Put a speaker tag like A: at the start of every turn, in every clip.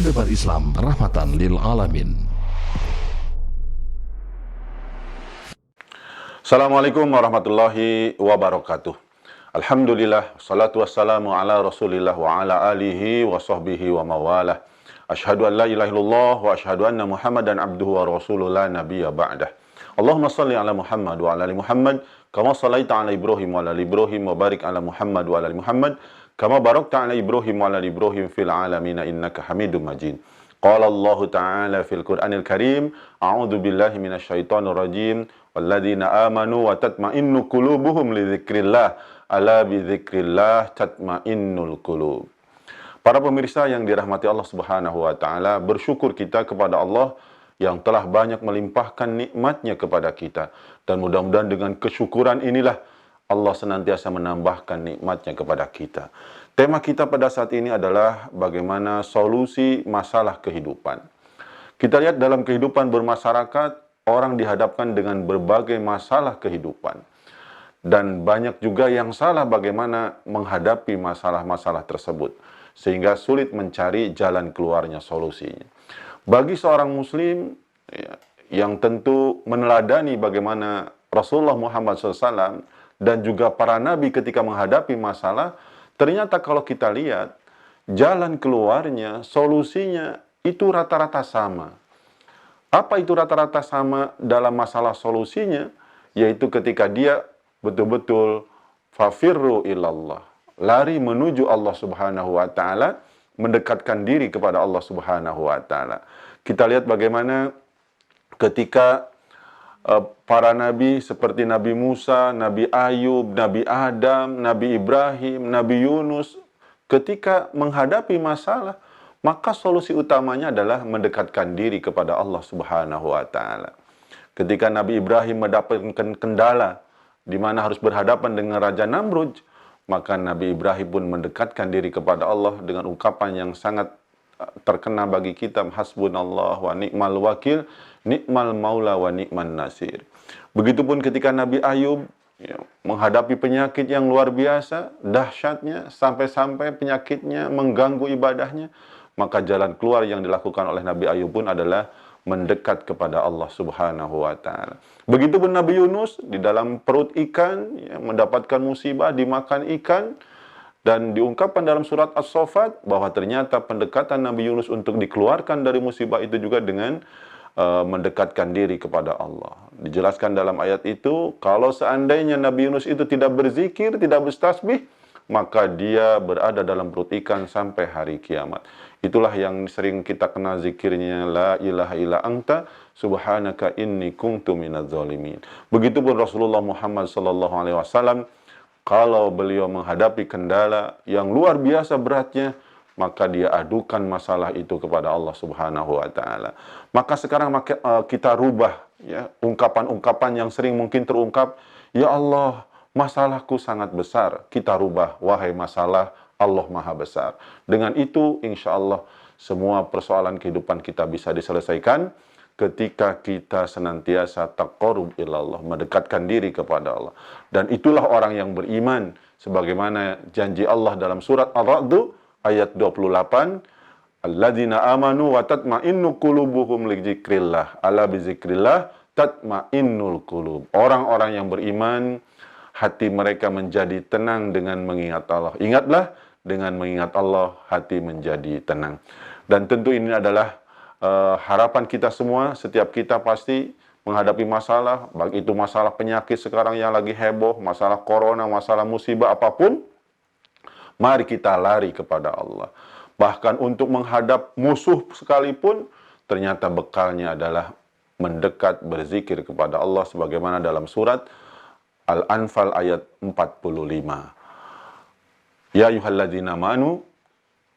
A: menebar Islam rahmatan lil alamin.
B: Assalamualaikum warahmatullahi wabarakatuh. Alhamdulillah, salatu wassalamu ala rasulillah wa ala alihi wa sahbihi wa mawalah. Ashhadu an la ilaha illallah wa ashhadu anna muhammadan abduhu wa rasulullah nabiyya ba'dah. Allahumma salli ala Muhammad wa ala ali Muhammad kama sallaita ala Ibrahim wa ala ali Ibrahim wa barik ala Muhammad wa ala ali Muhammad kama barakta ala Ibrahim wa ala ali Ibrahim fil alamin innaka Hamidum Majid. Qala Allah Ta'ala fil Qur'anil Karim, a'udzu billahi minasy syaithanir rajim, walladzina amanu wa tatma'innu qulubuhum li dzikrillah, ala bi dzikrillah tatma'innul qulub. Para pemirsa yang dirahmati Allah Subhanahu wa taala, bersyukur kita kepada Allah yang telah banyak melimpahkan nikmatnya kepada kita, dan mudah-mudahan dengan kesyukuran inilah Allah senantiasa menambahkan nikmatnya kepada kita. Tema kita pada saat ini adalah bagaimana solusi masalah kehidupan. Kita lihat dalam kehidupan bermasyarakat, orang dihadapkan dengan berbagai masalah kehidupan. Dan banyak juga yang salah bagaimana menghadapi masalah-masalah tersebut, sehingga sulit mencari jalan keluarnya, solusinya. Bagi seorang muslim yang tentu meneladani bagaimana Rasulullah Muhammad SAW dan juga para nabi ketika menghadapi masalah, ternyata kalau kita lihat, jalan keluarnya, solusinya itu rata-rata sama. Apa itu rata-rata sama dalam masalah solusinya? Yaitu ketika dia betul-betul fafirru ilallah, lari menuju Allah Subhanahu wa taala, mendekatkan diri kepada Allah Subhanahu wa taala. Kita lihat bagaimana ketika para nabi seperti Nabi Musa, Nabi Ayub, Nabi Adam, Nabi Ibrahim, Nabi Yunus, ketika menghadapi masalah, maka solusi utamanya adalah mendekatkan diri kepada Allah Subhanahu wa taala. Ketika Nabi Ibrahim mendapatkan kendala di mana harus berhadapan dengan Raja Namrud, maka Nabi Ibrahim pun mendekatkan diri kepada Allah dengan ungkapan yang sangat terkena bagi kita, hasbunallah wa ni'mal wakil, ni'mal maula wa ni'man nasir. Begitupun ketika Nabi Ayub menghadapi penyakit yang luar biasa, dahsyatnya, sampai-sampai penyakitnya mengganggu ibadahnya, maka jalan keluar yang dilakukan oleh Nabi Ayub pun adalah mendekat kepada Allah Subhanahu wa taala. Begitupun Nabi Yunus di dalam perut ikan, mendapatkan musibah, dimakan ikan, dan diungkapkan dalam surat As-Saffat bahwa ternyata pendekatan Nabi Yunus untuk dikeluarkan dari musibah itu juga dengan mendekatkan diri kepada Allah. Dijelaskan dalam ayat itu, kalau seandainya Nabi Yunus itu tidak berzikir, tidak bertasbih, maka dia berada dalam perut ikan sampai hari kiamat. Itulah yang sering kita kenal zikirnya, la ilaha illa anta subhanaka inni kuntu minadz zalimin. Begitupun Rasulullah Muhammad sallallahu alaihi wasallam, kalau beliau menghadapi kendala yang luar biasa beratnya, maka dia adukan masalah itu kepada Allah Subhanahu wa taala. Maka sekarang kita rubah ungkapan-ungkapan yang sering mungkin terungkap, ya Allah, masalahku sangat besar. Kita rubah, wahai masalah, Allah Maha Besar. Dengan itu, insya Allah, semua persoalan kehidupan kita bisa diselesaikan ketika kita senantiasa taqarrub ilallah, mendekatkan diri kepada Allah. Dan itulah orang yang beriman, sebagaimana janji Allah dalam surat Ar-Ra'd ayat 28, alladzina amanu wa tatma'innu qulubuhum li dzikrillah, ala bi dzikrillah tatma'innul qulub. Orang-orang yang beriman, hati mereka menjadi tenang dengan mengingat Allah. Ingatlah, dengan mengingat Allah, hati menjadi tenang. Dan tentu ini adalah harapan kita semua. Setiap kita pasti menghadapi masalah, baik itu masalah penyakit sekarang yang lagi heboh, masalah corona, masalah musibah apapun, mari kita lari kepada Allah. Bahkan untuk menghadap musuh sekalipun, ternyata bekalnya adalah mendekat berzikir kepada Allah, sebagaimana dalam surat Al-Anfal ayat 45. Ya ayyuhalladzina amanu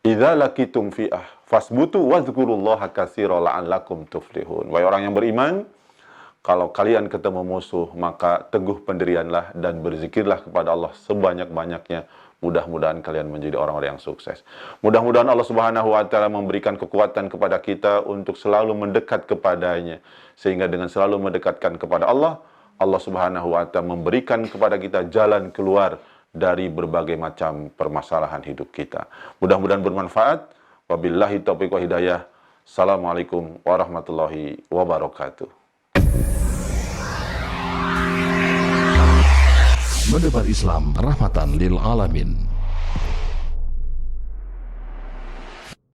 B: idza laqitum fi'ah fasbutu wadhkurullaha katsiran la'allakum tuflihun. Wahai orang yang beriman, kalau kalian ketemu musuh, maka teguh pendirianlah dan berzikirlah kepada Allah sebanyak-banyaknya. Mudah-mudahan kalian menjadi orang-orang yang sukses. Mudah-mudahan Allah Subhanahu wa taala memberikan kekuatan kepada kita untuk selalu mendekat kepadanya, sehingga dengan selalu mendekatkan kepada Allah, Allah Subhanahu wa taala memberikan kepada kita jalan keluar dari berbagai macam permasalahan hidup kita. Mudah-mudahan bermanfaat. Wabillahi taufiq wa hidayah. Assalamualaikum warahmatullahi wabarakatuh.
A: Mendebar Islam rahmatan lil alamin.